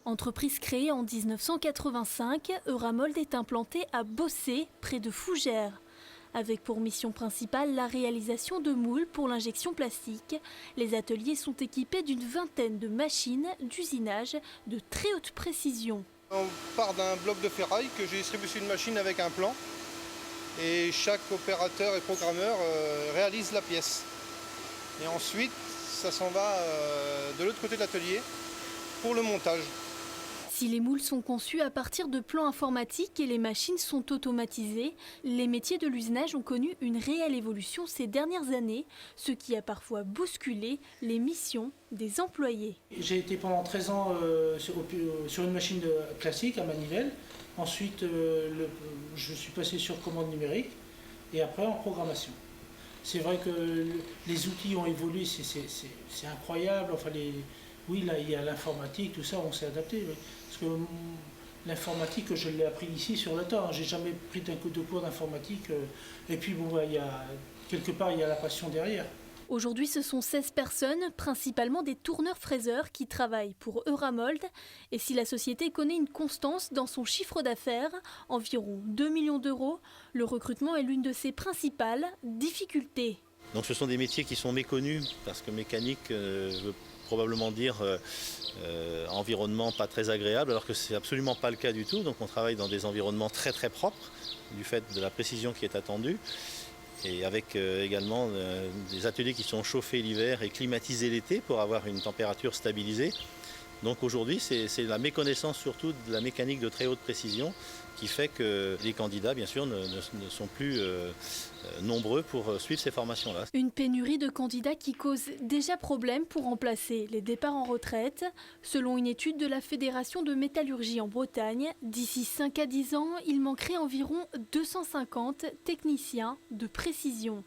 Entreprise créée en 1985, Euramold est implantée à Bossé, près de Fougères. Avec pour mission principale la réalisation de moules pour l'injection plastique, les ateliers sont équipés d'une vingtaine de machines d'usinage de très haute précision. On part d'un bloc de ferraille que j'ai distribué sur une machine avec un plan. Et chaque opérateur et programmeur réalise la pièce. Et ensuite, ça s'en va de l'autre côté de l'atelier pour le montage. Si les moules sont conçus à partir de plans informatiques et les machines sont automatisées, les métiers de l'usinage ont connu une réelle évolution ces dernières années, ce qui a parfois bousculé les missions des employés. J'ai été pendant 13 ans sur une machine classique à manivelle. Ensuite, je suis passé sur commande numérique et après en programmation. C'est vrai que les outils ont évolué, c'est incroyable. Enfin, oui, là, il y a l'informatique, tout ça, on s'est adapté. Oui. Parce que l'informatique, je l'ai appris ici sur le tas. J'ai jamais pris d'un coup de cours d'informatique. Et puis, bon, quelque part, il y a la passion derrière. Aujourd'hui, ce sont 16 personnes, principalement des tourneurs-fraiseurs, qui travaillent pour Euramold. Et si la société connaît une constance dans son chiffre d'affaires, environ 2 millions d'euros, le recrutement est l'une de ses principales difficultés. Donc ce sont des métiers qui sont méconnus, parce que mécanique veut probablement dire environnement pas très agréable, alors que c'est absolument pas le cas du tout. Donc on travaille dans des environnements très très propres, du fait de la précision qui est attendue. Et avec également des ateliers qui sont chauffés l'hiver et climatisés l'été pour avoir une température stabilisée. Donc aujourd'hui, c'est la méconnaissance surtout de la mécanique de très haute précision qui fait que les candidats, bien sûr, ne sont plus nombreux pour suivre ces formations-là. Une pénurie de candidats qui cause déjà problème pour remplacer les départs en retraite. Selon une étude de la Fédération de métallurgie en Bretagne, d'ici 5 à 10 ans, il manquerait environ 250 techniciens de précision.